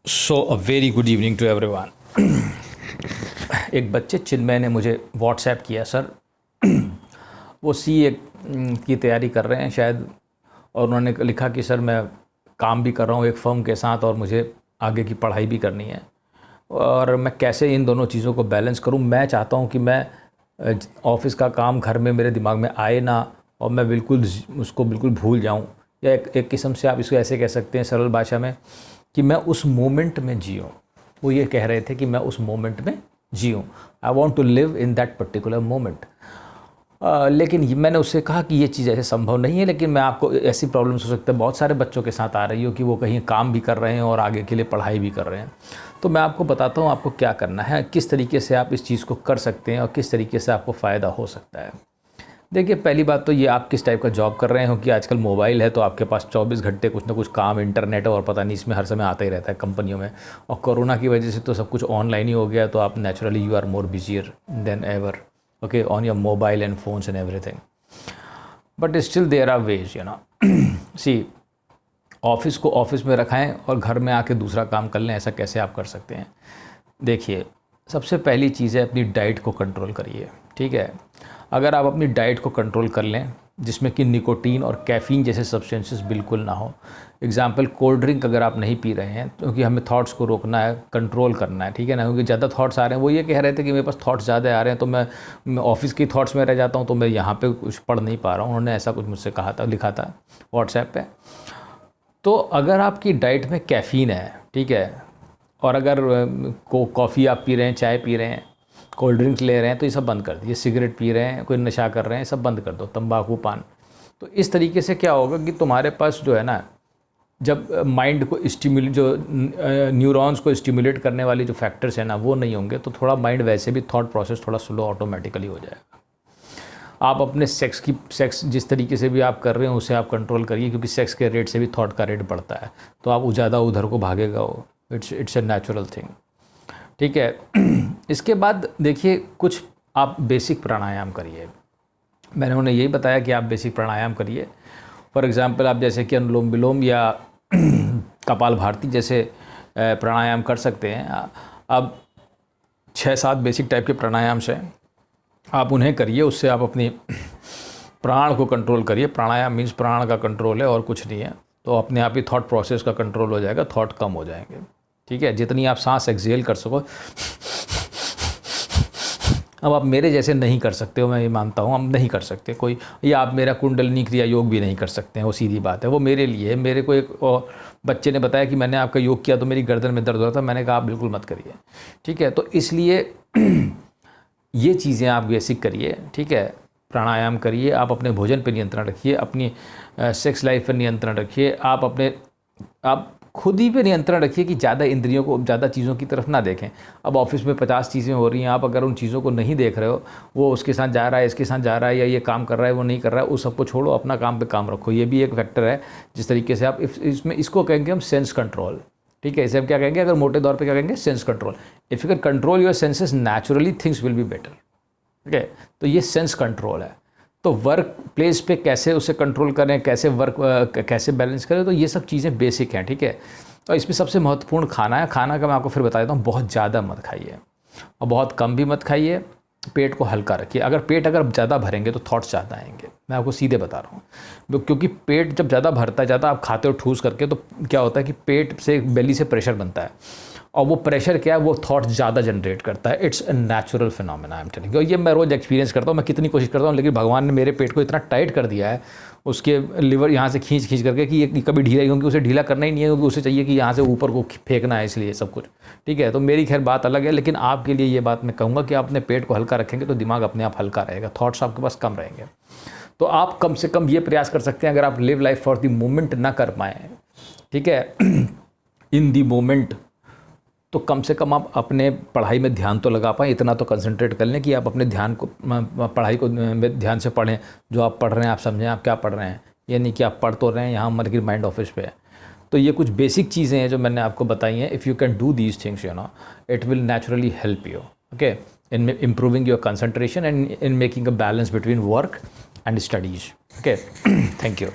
So uh very good evening to everyone. एक बच्चे चिन्मय ने मुझे व्हाट्सएप किया, सर वो सीए की तैयारी कर रहे हैं शायद, और उन्होंने लिखा कि सर मैं काम भी कर रहा हूँ एक फ़र्म के साथ और मुझे आगे की पढ़ाई भी करनी है, और मैं कैसे इन दोनों चीज़ों को बैलेंस करूँ। मैं चाहता हूँ कि मैं ऑफ़िस का काम घर में मेरे दिमाग में आए ना, और मैं बिल्कुल उसको बिल्कुल भूल जाऊँ, या एक किस्म से आप इसको ऐसे कह सकते हैं सरल भाषा में कि मैं उस मोमेंट में जीऊँ। वो ये कह रहे थे कि मैं उस मोमेंट में जीऊँ, I want to live in that particular moment. लेकिन मैंने उससे कहा कि ये चीज़ ऐसे संभव नहीं है, लेकिन मैं आपको ऐसी प्रॉब्लम्स हो सकता है बहुत सारे बच्चों के साथ आ रही हो कि वो कहीं काम भी कर रहे हैं और आगे के लिए पढ़ाई भी कर रहे हैं। तो मैं आपको बताता हूँ आपको क्या करना है, किस तरीके से आप इस चीज़ को कर सकते हैं और किस तरीके से आपको फ़ायदा हो सकता है। देखिए, पहली बात तो ये आप किस टाइप का जॉब कर रहे हो कि आजकल मोबाइल है तो आपके पास 24 घंटे कुछ ना कुछ काम, इंटरनेट और पता नहीं इसमें हर समय आता ही रहता है कंपनियों में, और कोरोना की वजह से तो सब कुछ ऑनलाइन ही हो गया, तो आप naturally you are more busier than ever, okay, on your mobile and phones and everything. But still there are ways, you know, see, office को ऑफिस में रखाएं और घर में आके दूसरा काम कर लें, ऐसा कैसे आप कर सकते हैं। देखिए, सबसे पहली चीज़ है अपनी डाइट को कंट्रोल करिए, ठीक है। अगर आप अपनी डाइट को कंट्रोल कर लें जिसमें कि निकोटीन और कैफ़ीन जैसे सब्सटेंसेस बिल्कुल ना हो, एग्जांपल कोल्ड ड्रिंक अगर आप नहीं पी रहे हैं, क्योंकि हमें थॉट्स को रोकना है, कंट्रोल करना है, ठीक है ना, क्योंकि ज़्यादा थॉट्स आ रहे हैं। वो ये कह रहे थे कि मेरे पास थॉट्स ज़्यादा आ रहे हैं तो मैं ऑफिस की थॉट्स में रह जाता हूँ, तो मैं यहाँ पे कुछ पढ़ नहीं पा रहा हूँ। उन्होंने ऐसा कुछ मुझसे कहा था, लिखा था व्हाट्सएप पे। तो अगर आपकी डाइट में कैफ़ीन है, ठीक है, और अगर कॉफ़ी आप पी रहे हैं, चाय पी रहे हैं, कोल्ड ड्रिंक्स ले रहे हैं, तो ये सब बंद कर दीजिए। सिगरेट पी रहे हैं, कोई नशा कर रहे हैं, सब बंद कर दो, तंबाकू, पान। तो इस तरीके से क्या होगा कि तुम्हारे पास जो है ना, जब माइंड को स्टिमुलेट, जो न्यूरॉन्स को स्टिमुलेट करने वाली जो फैक्टर्स हैं ना, वो नहीं होंगे, तो थोड़ा माइंड वैसे भी थॉट प्रोसेस थोड़ा स्लो ऑटोमेटिकली हो जाएगा। आप अपने सेक्स जिस तरीके से भी आप कर रहे हो उसे आप कंट्रोल करिए, क्योंकि सेक्स के रेट से भी थॉट का रेट बढ़ता है, तो आप ज़्यादा उधर को भागेगा वो, इट्स ए नेचुरल थिंग, ठीक है। इसके बाद देखिए, कुछ आप बेसिक प्राणायाम करिए। मैंने उन्हें यही बताया कि आप बेसिक प्राणायाम करिए। फॉर एग्ज़ाम्पल, आप जैसे कि अनुलोम विलोम या कपालभाति जैसे प्राणायाम कर सकते हैं। अब 6-7 बेसिक टाइप के प्राणायाम हैं, आप उन्हें करिए, उससे आप अपनी प्राण को कंट्रोल करिए। प्राणायाम मीन्स प्राण का कंट्रोल है और कुछ नहीं है, तो अपने आप ही थॉट प्रोसेस का कंट्रोल हो जाएगा, थॉट कम हो जाएंगे, ठीक है। जितनी आप सांस एक्सहेल कर सको, अब आप मेरे जैसे नहीं कर सकते हो, मैं ये मानता हूँ, हम नहीं कर सकते कोई, या आप मेरा कुंडलिनी क्रिया योग भी नहीं कर सकते हैं, वो सीधी बात है, वो मेरे लिए है। मेरे को एक बच्चे ने बताया कि मैंने आपका योग किया तो मेरी गर्दन में दर्द हो रहा था, मैंने कहा आप बिल्कुल मत करिए, ठीक है। तो इसलिए ये चीज़ें आप बेसिक करिए, ठीक है। प्राणायाम करिए, आप अपने भोजन पर नियंत्रण रखिए, अपनी सेक्स लाइफ पर नियंत्रण रखिए, आप खुद ही पे नियंत्रण रखिए कि ज़्यादा इंद्रियों को, ज़्यादा चीज़ों की तरफ ना देखें। अब ऑफिस में 50 चीज़ें हो रही हैं, आप अगर उन चीज़ों को नहीं देख रहे हो, वो उसके साथ जा रहा है, इसके साथ जा रहा है, या ये काम कर रहा है, वो नहीं कर रहा है, उस सबको छोड़ो, अपना काम पे काम रखो। ये भी एक फैक्टर है जिस तरीके से आप इसमें इसको कहेंगे हम सेंस कंट्रोल, ठीक है। इसे हम क्या कहेंगे, अगर मोटे तौर पर क्या कहेंगे, sense control. If you can control your senses, naturally things will be better, ठीक है। तो ये सेंस कंट्रोल है। तो वर्क प्लेस पे कैसे उसे कंट्रोल करें, कैसे वर्क कैसे बैलेंस करें, तो ये सब चीज़ें बेसिक हैं, ठीक है। और इसमें सबसे महत्वपूर्ण खाना है। खाना का मैं आपको फिर बता देता हूँ, बहुत ज़्यादा मत खाइए और बहुत कम भी मत खाइए। पेट को हल्का रखिए। अगर ज़्यादा भरेंगे तो थॉट्स ज़्यादा आएंगे, मैं आपको सीधे बता रहा हूँ, क्योंकि पेट जब ज़्यादा भरता है, ज़्यादा आप खाते हो ठूस करके, तो क्या होता है कि पेट से, बेली से प्रेशर बनता है, और वो प्रेशर क्या है, वो थॉट ज़्यादा जनरेट करता है। It's a natural phenomena, I am telling you. ये मैं रोज़ एक्सपीरियंस करता हूँ, मैं कितनी कोशिश करता हूँ, लेकिन भगवान ने मेरे पेट को इतना टाइट कर दिया है, उसके लिवर यहाँ से खींच करके, कि ये कभी ढीला, क्योंकि उसे ढीला करना ही नहीं है, क्योंकि उसे चाहिए कि यहाँ से ऊपर को फेंकना है, इसलिए सब कुछ, ठीक है। तो मेरी खैर बात अलग है, लेकिन आपके लिए ये बात मैं कहूँगा कि आप अपने पेट को हल्का रखेंगे तो दिमाग अपने आप हल्का रहेगा, थॉट्स आपके पास कम रहेंगे। तो आप कम से कम ये प्रयास कर सकते हैं, अगर आप live life for the moment ना कर पाएँ, ठीक है, इन दी मोमेंट, तो कम से कम आप अपने पढ़ाई में ध्यान तो लगा पाएँ। इतना तो कंसंट्रेट कर लें कि आप अपने ध्यान को, पढ़ाई को ध्यान से पढ़ें। जो आप पढ़ रहे हैं आप समझें आप क्या पढ़ रहे हैं, ये नहीं कि आप पढ़ तो रहे हैं, यहाँ मर के माइंड ऑफिस पे है। तो ये कुछ बेसिक चीज़ें हैं जो मैंने आपको बताई हैं। If you can do these things, you know, it will naturally help you, okay, in improving your concentration and in making a balance between work and studies, okay. Thank you.